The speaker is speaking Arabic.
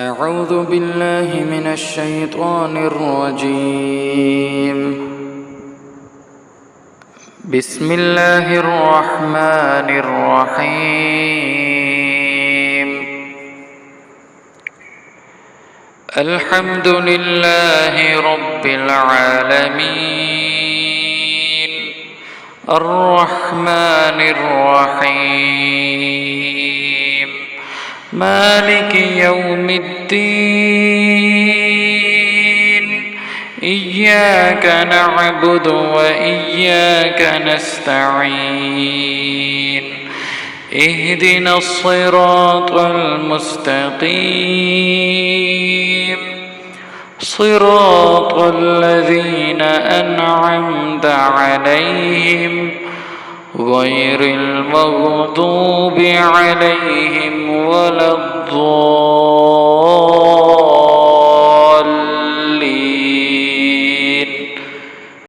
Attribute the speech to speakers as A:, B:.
A: أعوذ بالله من الشيطان الرجيم. بسم الله الرحمن الرحيم. الحمد لله رب العالمين الرحمن الرحيم مالك يوم الدين إياك نعبد وإياك نستعين اهدنا الصراط المستقيم صراط الذين أنعمت عليهم غير المغضوب عليهم ولا الضالين.